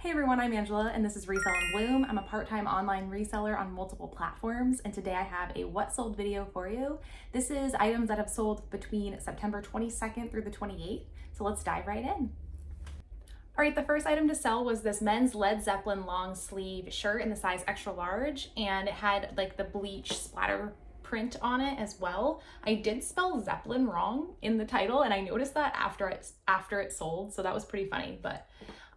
Hey everyone, I'm Angela and this is Resell Bloom. I'm a part-time online reseller on multiple platforms, and today I have a what sold video for you. This is items that have sold between September 22nd through the 28th. So let's dive right in. All right, the first item to sell was this men's Led Zeppelin long sleeve shirt in the size extra large, and it had like the bleach splatter print on it as well. I did spell Zeppelin wrong in the title, and I noticed that after it sold, so that was pretty funny. But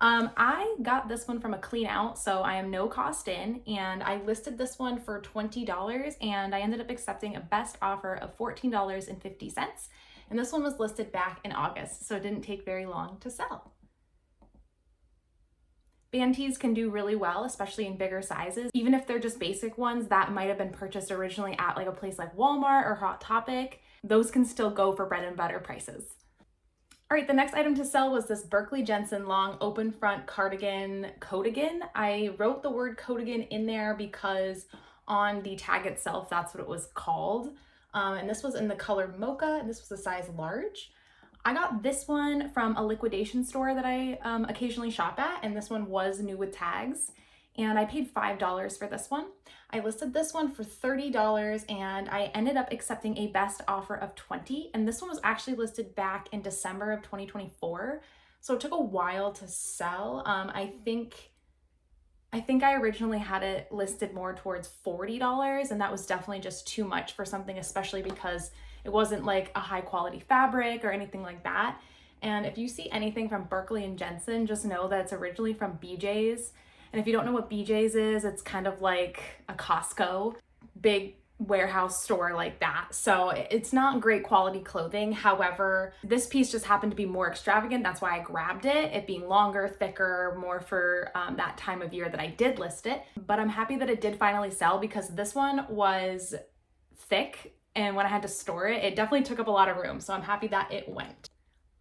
I got this one from a clean out, so I am no cost in, and I listed this one for $20, and I ended up accepting a best offer of $14.50. And this one was listed back in August, so it didn't take very long to sell. Band tees can do really well, especially in bigger sizes. Even if they're just basic ones that might have been purchased originally at like a place like Walmart or Hot Topic, those can still go for bread and butter prices. All right, the next item to sell was this Berkley Jensen long open front cardigan coatigan. I wrote the word coatigan in there because on the tag itself, that's what it was called. And this was in the color mocha, and this was a size large. I got this one from a liquidation store that I occasionally shop at, and this one was new with tags. And I paid $5 for this one. I listed this one for $30, and I ended up accepting a best offer of $20. And this one was actually listed back in December of 2024. So it took a while to sell. I think I originally had it listed more towards $40, and that was definitely just too much for something, especially because it wasn't like a high quality fabric or anything like that. And if you see anything from Berkley and Jensen, just know that it's originally from BJ's. And if you don't know what BJ's is, it's kind of like a Costco, big warehouse store like that. So it's not great quality clothing. However, this piece just happened to be more extravagant. That's why I grabbed it. It being longer, thicker, more for that time of year that I did list it. But I'm happy that it did finally sell because this one was thick. And when I had to store it, it definitely took up a lot of room. So I'm happy that it went.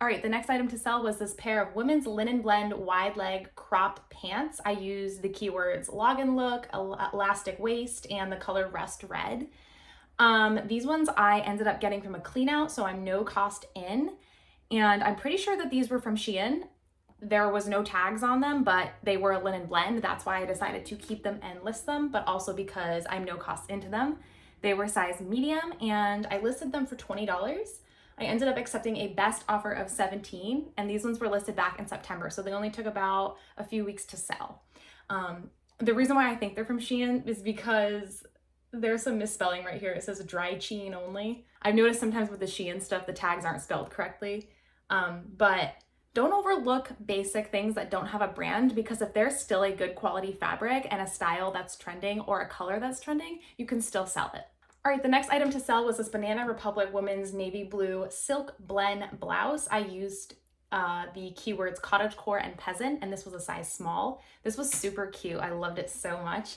All right, the next item to sell was this pair of women's linen blend wide leg crop pants. I used the keywords login look, elastic waist, and the color rust red. These ones I ended up getting from a clean out, so I'm no cost in. And I'm pretty sure that these were from Shein. There was no tags on them, but they were a linen blend. That's why I decided to keep them and list them, but also because I'm no cost into them. They were size medium, and I listed them for $20. I ended up accepting a best offer of $17, and these ones were listed back in September, so they only took about a few weeks to sell. The reason why I think they're from Shein is because there's some misspelling right here. It says dry sheen only. I've noticed sometimes with the Shein stuff, the tags aren't spelled correctly, but don't overlook basic things that don't have a brand, because if there's still a good quality fabric and a style that's trending or a color that's trending, you can still sell it. All right, the next item to sell was this Banana Republic women's navy blue silk blend blouse. I used the keywords cottagecore and peasant, and this was a size small. This was super cute. I loved it so much.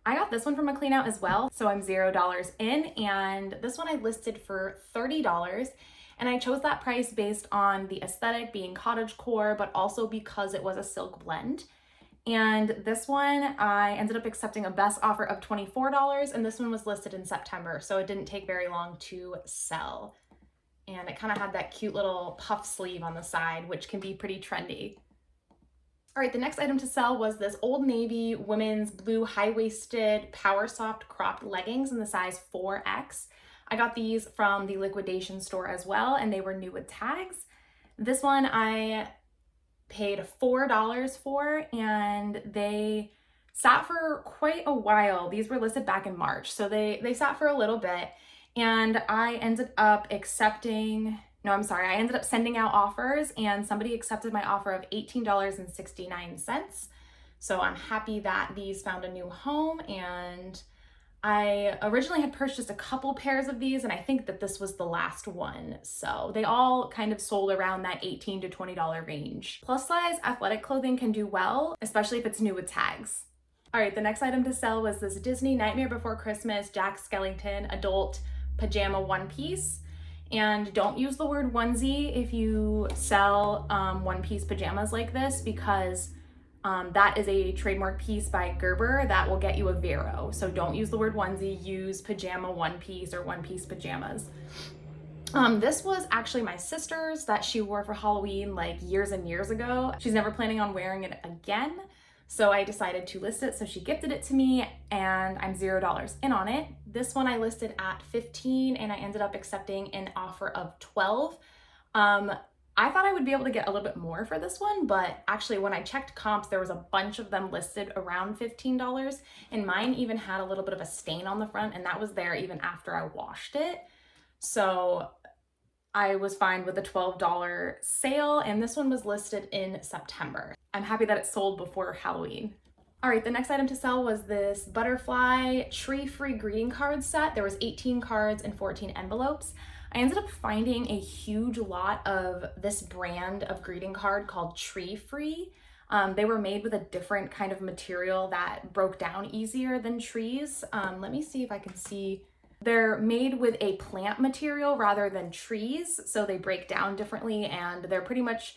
I got this one from a clean out as well, so I'm $0 in, and this one I listed for $30. And I chose that price based on the aesthetic being cottagecore, but also because it was a silk blend. And this one, I ended up accepting a best offer of $24, and this one was listed in September, so it didn't take very long to sell. And it kind of had that cute little puff sleeve on the side, which can be pretty trendy. All right, the next item to sell was this Old Navy women's blue high-waisted Power Soft cropped leggings in the size 4X. I got these from the liquidation store as well, and they were new with tags. This one I paid $4 for, and they sat for quite a while. These were listed back in March, so they sat for a little bit, and I ended up sending out offers, and somebody accepted my offer of $18.69. So I'm happy that these found a new home, and I originally had purchased a couple pairs of these, and I think that this was the last one. So they all kind of sold around that $18 to $20 range. Plus size athletic clothing can do well, especially if it's new with tags. All right, the next item to sell was this Disney Nightmare Before Christmas Jack Skellington adult pajama one piece. And don't use the word onesie if you sell one piece pajamas like this, because that is a trademark piece by Gerber that will get you a Vero. So don't use the word onesie, use pajama one piece or one piece pajamas. This was actually my sister's that she wore for Halloween like years and years ago. She's never planning on wearing it again. So I decided to list it. So she gifted it to me and I'm $0 in on it. This one I listed at 15 and I ended up accepting an offer of 12. I thought I would be able to get a little bit more for this one, but actually when I checked comps, there was a bunch of them listed around $15 and mine even had a little bit of a stain on the front and that was there even after I washed it. So I was fine with a $12 sale and this one was listed in September. I'm happy that it sold before Halloween. All right, the next item to sell was this butterfly tree-free greeting card set. There was 18 cards and 14 envelopes. I ended up finding a huge lot of this brand of greeting card called Tree Free. They were made with a different kind of material that broke down easier than trees. Let me see if I can see. They're made with a plant material rather than trees, so they break down differently and they're pretty much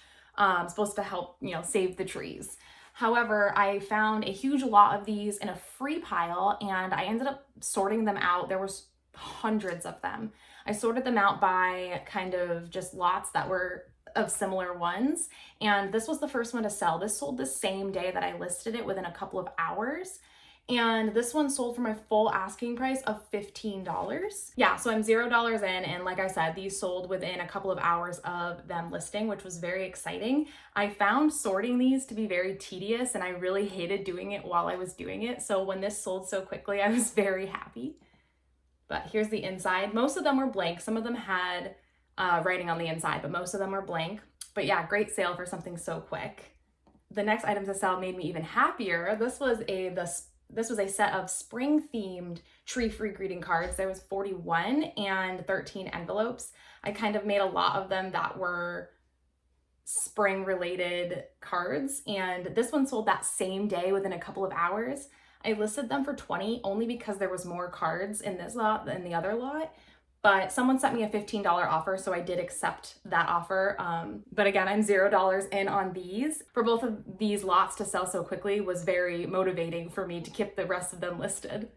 supposed to help, save the trees. However, I found a huge lot of these in a free pile and I ended up sorting them out. There was hundreds of them. I sorted them out by kind of just lots that were of similar ones. And this was the first one to sell. This sold the same day that I listed it within a couple of hours. And this one sold for my full asking price of $15. Yeah, so I'm $0 in. And like I said, these sold within a couple of hours of them listing, which was very exciting. I found sorting these to be very tedious and I really hated doing it while I was doing it. So when this sold so quickly, I was very happy. But here's the inside. Most of them were blank. Some of them had writing on the inside, but most of them were blank. But yeah, great sale for something so quick. The next item to sell made me even happier. This was a set of spring-themed tree-free greeting cards. There was 41 and 13 envelopes. I kind of made a lot of them that were spring-related cards, and this one sold that same day within a couple of hours. I listed them for 20 only because there was more cards in this lot than the other lot, but someone sent me a $15 offer, so I did accept that offer. But again, I'm $0 in on these. For both of these lots to sell so quickly was very motivating for me to keep the rest of them listed.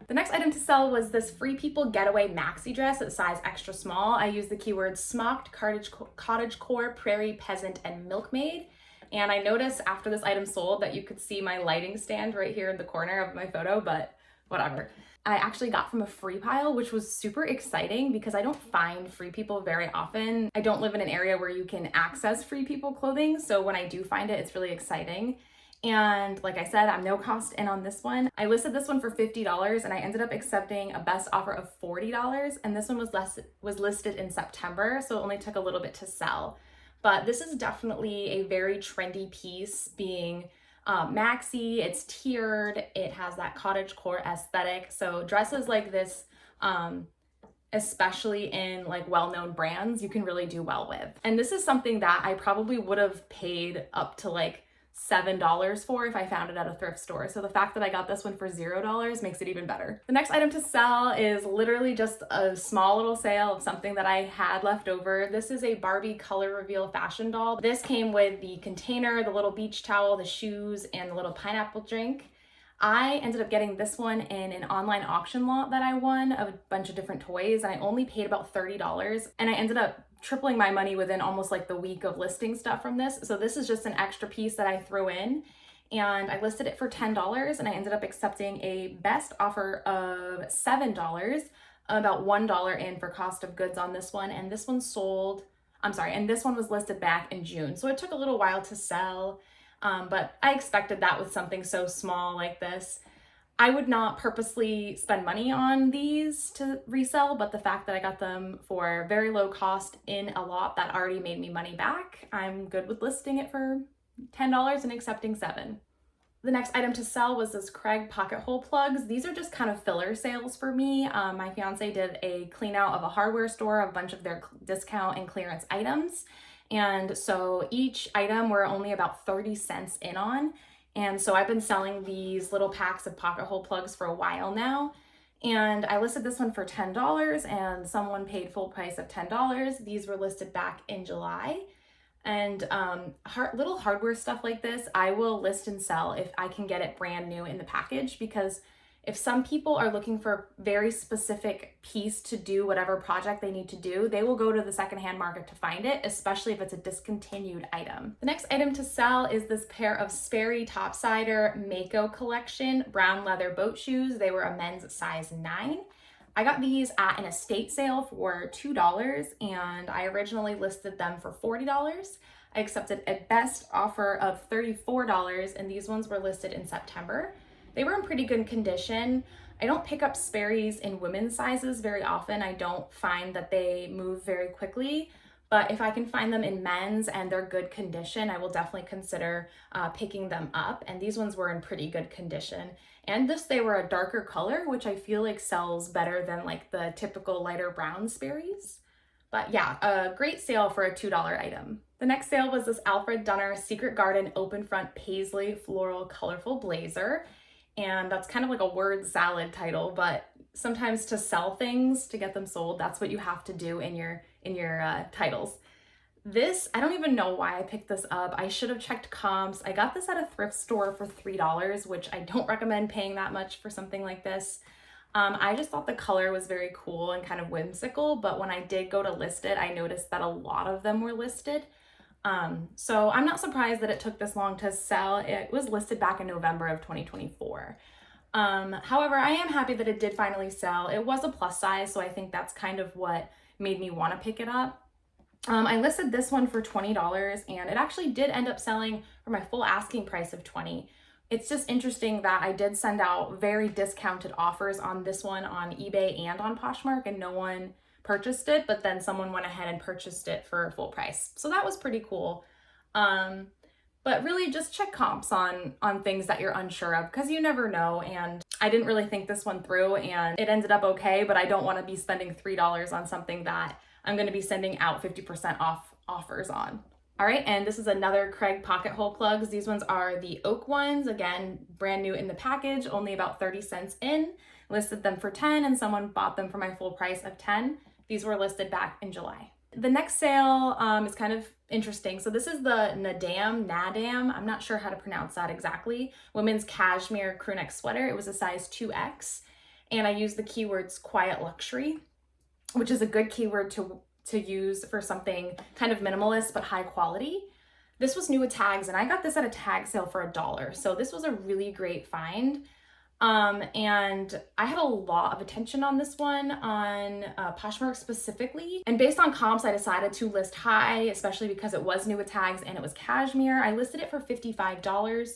The next item to sell was this Free People Getaway maxi dress at size extra small. I used the keywords smocked, cottagecore, prairie, peasant, and milkmaid. And I noticed after this item sold that you could see my lighting stand right here in the corner of my photo, but whatever. I actually got from a free pile, which was super exciting because I don't find Free People very often. I don't live in an area where you can access Free People clothing, so when I do find it, it's really exciting. And like I said, I'm no cost in on this one. I listed this one for $50 and I ended up accepting a best offer of $40, and this one was listed in September, so it only took a little bit to sell. But this is definitely a very trendy piece, being maxi, it's tiered, it has that cottagecore aesthetic. So dresses like this, especially in like well-known brands, you can really do well with. And this is something that I probably would have paid up to like $7 for if I found it at a thrift store. So the fact that I got this one for $0 makes it even better. The next item to sell is literally just a small little sale of something that I had left over. This is a Barbie color reveal fashion doll. This came with the container, the little beach towel, the shoes, and the little pineapple drink. I ended up getting this one in an online auction lot that I won of a bunch of different toys, and I only paid about $30, and I ended up tripling my money within almost like the week of listing stuff from this. So this is just an extra piece that I threw in, and I listed it for $10 and I ended up accepting a best offer of $7, about $1 in for cost of goods on this one. And this one and this one was listed back in June. So it took a little while to sell, but I expected that with something so small like this. I would not purposely spend money on these to resell, but the fact that I got them for very low cost in a lot that already made me money back, I'm good with listing it for $10 and accepting $7. The next item to sell was this Craig pocket hole plugs. These are just kind of filler sales for me. My fiance did a clean out of a hardware store, a bunch of their discount and clearance items. And so each item we're only about 30 cents in on. And so I've been selling these little packs of pocket hole plugs for a while now. And I listed this one for $10 and someone paid full price of $10. These were listed back in July. And little hardware stuff like this, I will list and sell if I can get it brand new in the package, because If some people are looking for a very specific piece to do whatever project they need to do, they will go to the secondhand market to find it, especially if it's a discontinued item. The next item to sell is this pair of Sperry Topsider Mako collection brown leather boat shoes. They were a men's size 9. I got these at an estate sale for $2 and I originally listed them for $40. I accepted a best offer of $34 and these ones were listed in September. They were in pretty good condition. I don't pick up Sperry's in women's sizes very often. I don't find that they move very quickly, but if I can find them in men's and they're good condition, I will definitely consider picking them up. And these ones were in pretty good condition. And they were a darker color, which I feel like sells better than like the typical lighter brown Sperry's. But yeah, a great sale for a $2 item. The next sale was this Alfred Dunner Secret Garden open front paisley floral colorful blazer. And that's kind of like a word salad title, but sometimes to sell things, to get them sold, that's what you have to do in your titles. This, I don't even know why I picked this up. I should have checked comps. I got this at a thrift store for $3, which I don't recommend paying that much for something like this. I just thought the color was very cool and kind of whimsical, but when I did go to list it, I noticed that a lot of them were listed. So I'm not surprised that it took this long to sell. It was listed back in November of 2024. However, I am happy that it did finally sell. It was a plus size, so I think that's kind of what made me want to pick it up. I listed this one for $20 and it actually did end up selling for my full asking price of $20. It's just interesting that I did send out very discounted offers on this one on eBay and on Poshmark and no one purchased it, but then someone went ahead and purchased it for full price. So that was pretty cool. But really just check comps on things that you're unsure of because you never know. And I didn't really think this one through and it ended up okay, but I don't want to be spending $3 on something that I'm going to be sending out 50% off offers on. All right, and this is another Craig pocket hole plugs. These ones are the oak ones. Again, brand new in the package, only about 30 cents in. Listed them for 10 and someone bought them for my full price of 10. These were listed back in July. The next sale is kind of interesting. So this is the Nadam, I'm not sure how to pronounce that exactly, women's cashmere crew neck sweater. It was a size 2X. And I used the keywords quiet luxury, which is a good keyword to use for something kind of minimalist but high quality. This was new with tags and I got this at a tag sale for $1. So this was a really great find. And I had a lot of attention on this one on Poshmark specifically. And based on comps, I decided to list high, especially because it was new with tags and it was cashmere. I listed it for $55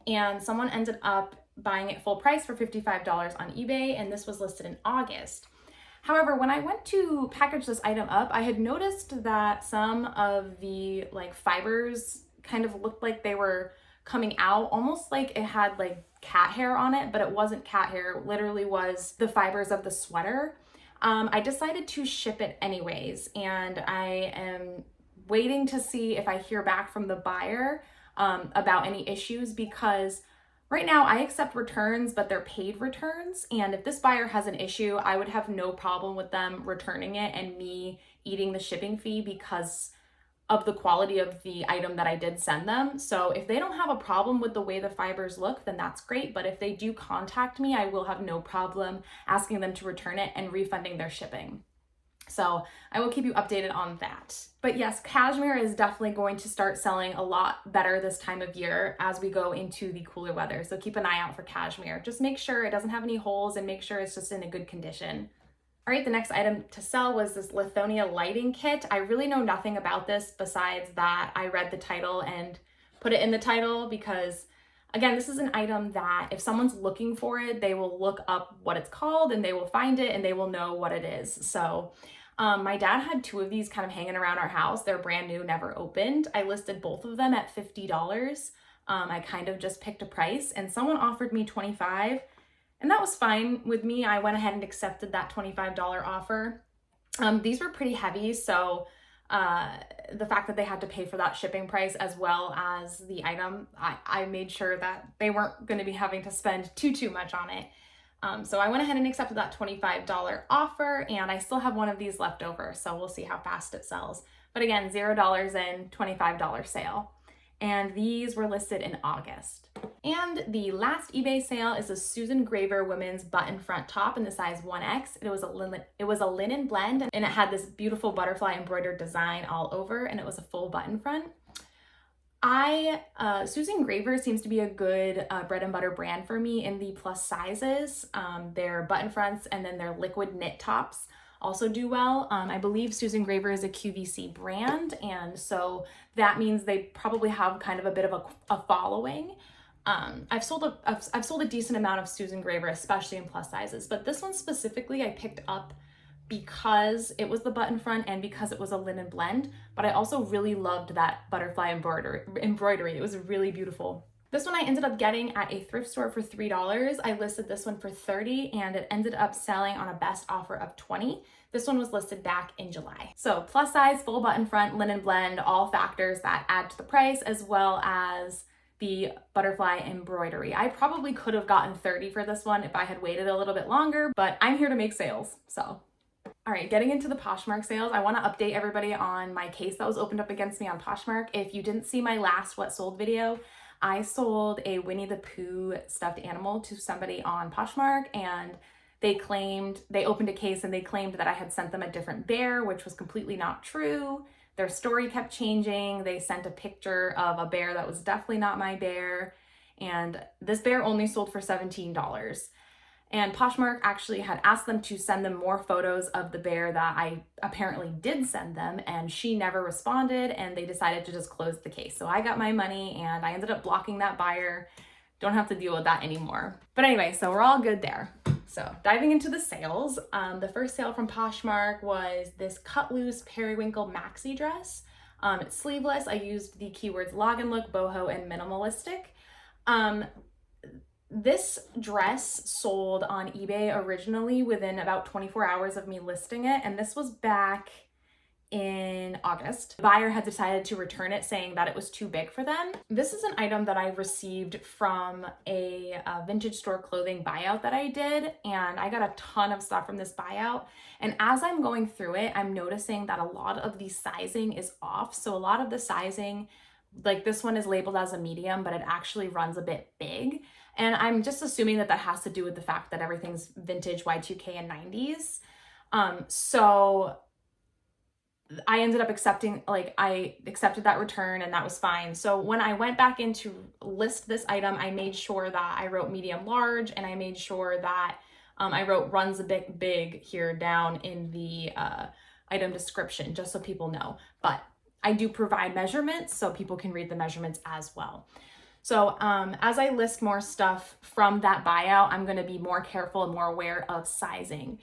and someone ended up buying it full price for $55 on eBay. And this was listed in August. However, when I went to package this item up, I had noticed that some of the like fibers kind of looked like they were coming out, almost like it had like cat hair on it, but it wasn't cat hair. It literally was the fibers of the sweater. I decided to ship it anyways, and I am waiting to see if I hear back from the buyer about any issues because right now I accept returns, but they're paid returns. And if this buyer has an issue, I would have no problem with them returning it and me eating the shipping fee because of the quality of the item that I did send them. So if they don't have a problem with the way the fibers look, then that's great. But if they do contact me, I will have no problem asking them to return it and refunding their shipping. So I will keep you updated on that. But yes, cashmere is definitely going to start selling a lot better this time of year as we go into the cooler weather. So keep an eye out for cashmere. Just make sure it doesn't have any holes and make sure it's just in a good condition. All right, the next item to sell was this Lithonia lighting kit. I really know nothing about this besides that I read the title and put it in the title because, again, this is an item that if someone's looking for it, they will look up what it's called and they will find it and they will know what it is. So my dad had 2 of these kind of hanging around our house. They're brand new, never opened. I listed both of them at $50. I kind of just picked a price and someone offered me $25. And that was fine with me. I went ahead and accepted that $25 offer. These were pretty heavy, so the fact that they had to pay for that shipping price as well as the item, I made sure that they weren't going to be having to spend too much on it. So I went ahead and accepted that $25 offer, and I still have one of these left over, so we'll see how fast it sells. But again, $0 in, $25 sale. and these were listed in August. And the last eBay sale is a Susan Graver women's button front top in the size 1X. It was a linen blend, and it had this beautiful butterfly embroidered design all over, and it was a full button front. Susan Graver seems to be a good bread and butter brand for me in the plus sizes. Their button fronts and then their liquid knit tops also do well. I believe Susan Graver is a QVC brand, and so that means they probably have kind of a bit of a following. I've sold a decent amount of Susan Graver, especially in plus sizes, but this one specifically I picked up because it was the button front and because it was a linen blend, but I also really loved that butterfly embroidery. It was really beautiful. This one I ended up getting at a thrift store for $3. I listed this one for $30 and it ended up selling on a best offer of $20. This one was listed back in July. So plus size, full button front, linen blend, all factors that add to the price, as well as the butterfly embroidery. I probably could have gotten $30 for this one if I had waited a little bit longer, but I'm here to make sales, so. All right, getting into the Poshmark sales, I want to update everybody on my case that was opened up against me on Poshmark. If you didn't see my last What Sold video, I sold a Winnie the Pooh stuffed animal to somebody on Poshmark, and they opened a case and they claimed that I had sent them a different bear, which was completely not true. Their story kept changing. They sent a picture of a bear that was definitely not my bear, and this bear only sold for $17. And Poshmark actually had asked them to send them more photos of the bear that I apparently did send them, and she never responded, and they decided to just close the case. So I got my money and I ended up blocking that buyer. Don't have to deal with that anymore. But anyway, so we're all good there. So diving into the sales, the first sale from Poshmark was this cut loose periwinkle maxi dress. It's sleeveless. I used the keywords login look, boho, and minimalistic. This dress sold on eBay originally within about 24 hours of me listing it, and this was back in August. The buyer had decided to return it, saying that it was too big for them. This is an item that I received from a vintage store clothing buyout that I did, and I got a ton of stuff from this buyout. And as I'm going through it, I'm noticing that a lot of the sizing is off. So a lot of the sizing, like this one is labeled as a medium, but it actually runs a bit big. And I'm just assuming that that has to do with the fact that everything's vintage Y2K and 90s. So I ended up accepted that return, and that was fine. So when I went back in to list this item, I made sure that I wrote medium large, and I made sure that I wrote runs a bit big here down in the item description, just so people know. But I do provide measurements so people can read the measurements as well. So as I list more stuff from that buyout, I'm going to be more careful and more aware of sizing.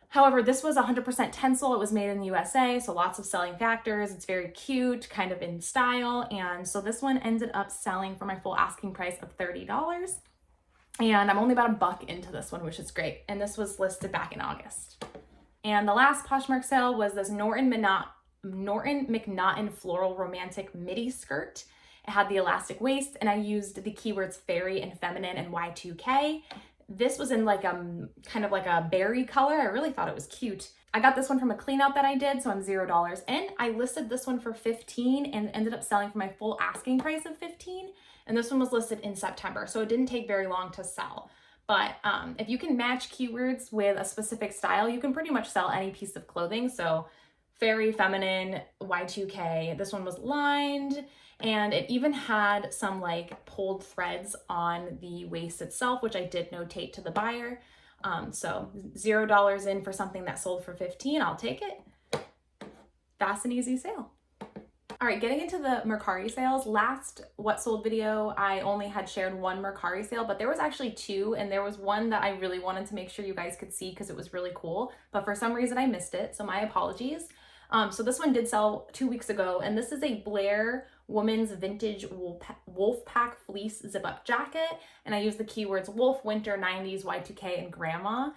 However, this was 100% Tencel. It was made in the USA, so lots of selling factors. It's very cute, kind of in style. And so this one ended up selling for my full asking price of $30. And I'm only about $1 into this one, which is great. And this was listed back in August. And the last Poshmark sale was this Norton McNaughton floral romantic midi skirt. It had the elastic waist, and I used the keywords fairy and feminine and Y2K. This was in like kind of like a berry color. I really thought it was cute. I got this one from a clean out that I did, so I'm $0 in. I listed this one for $15 and ended up selling for my full asking price of $15. And this one was listed in September, so it didn't take very long to sell. But if you can match keywords with a specific style, you can pretty much sell any piece of clothing. So fairy, feminine, Y2K. This one was lined, and it even had some like pulled threads on the waist itself, which I did notate to the buyer. So $0 in for something that sold for $15. I'll take it. Fast and easy sale. All right, getting into the Mercari sales. Last What Sold video, I only had shared one Mercari sale, but there was actually two, and there was one that I really wanted to make sure you guys could see because it was really cool, but for some reason I missed it, so my apologies. So this one did sell 2 weeks ago, and this is a Blair woman's vintage wolf pack fleece zip-up jacket, and I used the keywords wolf, winter, 90s, Y2K, and grandma.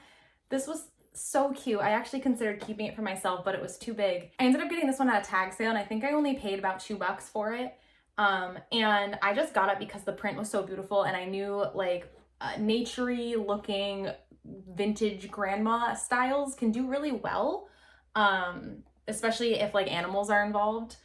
This was so cute. I actually considered keeping it for myself, but it was too big. I ended up getting this one at a tag sale, and I think I only paid about $2 for it. And I just got it because the print was so beautiful, and I knew like naturey looking vintage grandma styles can do really well, especially if like animals are involved.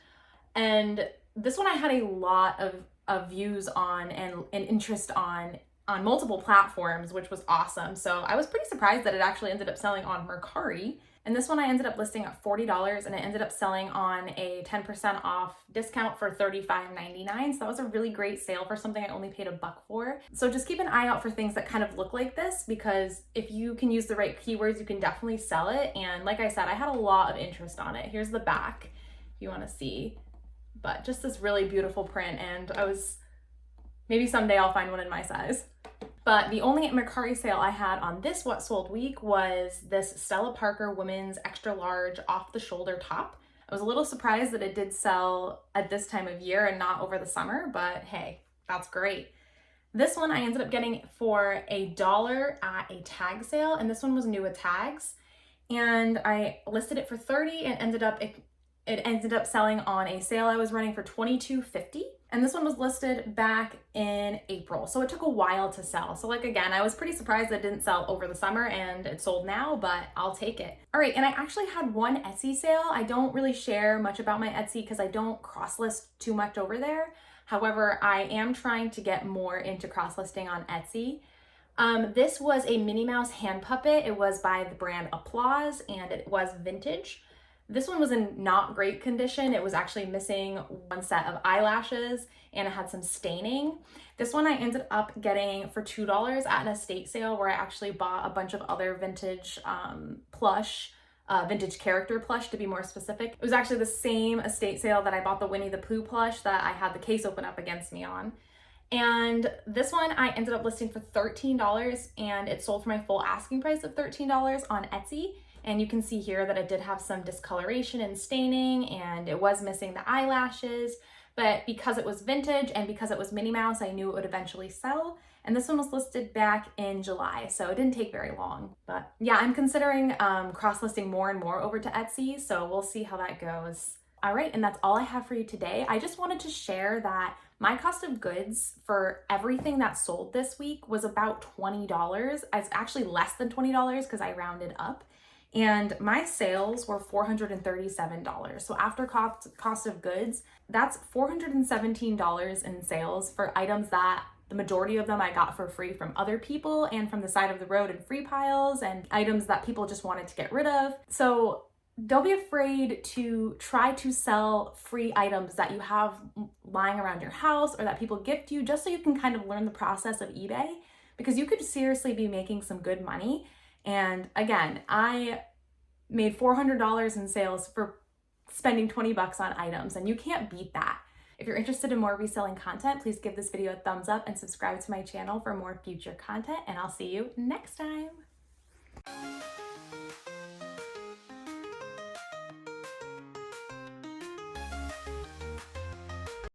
And This one I had a lot of views on and interest on multiple platforms, which was awesome. So I was pretty surprised that it actually ended up selling on Mercari. And this one I ended up listing at $40 and it ended up selling on a 10% off discount for $35.99. So that was a really great sale for something I only paid $1 for. So just keep an eye out for things that kind of look like this, because if you can use the right keywords, you can definitely sell it. And like I said, I had a lot of interest on it. Here's the back if you want to see, but just this really beautiful print. And maybe someday I'll find one in my size. But the only Mercari sale I had on this What Sold week was this Stella Parker women's extra large off the shoulder top. I was a little surprised that it did sell at this time of year and not over the summer, but hey, that's great. This one I ended up getting for $1 at a tag sale, and this one was new with tags. And I listed it for $30 and it ended up selling on a sale I was running for $22.50. And this one was listed back in April. So it took a while to sell. So like, again, I was pretty surprised that it didn't sell over the summer and it sold now, but I'll take it. All right, and I actually had one Etsy sale. I don't really share much about my Etsy because I don't cross-list too much over there. However, I am trying to get more into cross-listing on Etsy. This was a Minnie Mouse hand puppet. It was by the brand Applause and it was vintage. This one was in not great condition. It was actually missing one set of eyelashes and it had some staining. This one I ended up getting for $2 at an estate sale where I actually bought a bunch of other vintage plush, vintage character plush to be more specific. It was actually the same estate sale that I bought the Winnie the Pooh plush that I had the case open up against me on. And this one I ended up listing for $13 and it sold for my full asking price of $13 on Etsy. And you can see here that it did have some discoloration and staining and it was missing the eyelashes, but because it was vintage and because it was Minnie Mouse, I knew it would eventually sell. And this one was listed back in July, so it didn't take very long. But yeah, I'm considering cross-listing more and more over to Etsy, so we'll see how that goes. All right, and that's all I have for you today. I just wanted to share that my cost of goods for everything that sold this week was about $20. It's actually less than $20 because I rounded up. And my sales were $437. So after cost of goods, that's $417 in sales for items that the majority of them I got for free from other people and from the side of the road in free piles and items that people just wanted to get rid of. So don't be afraid to try to sell free items that you have lying around your house or that people gift you, just so you can kind of learn the process of eBay, because you could seriously be making some good money. And again, I made $400 in sales for spending $20 on items, and you can't beat that. If you're interested in more reselling content, please give this video a thumbs up and subscribe to my channel for more future content, and I'll see you next time.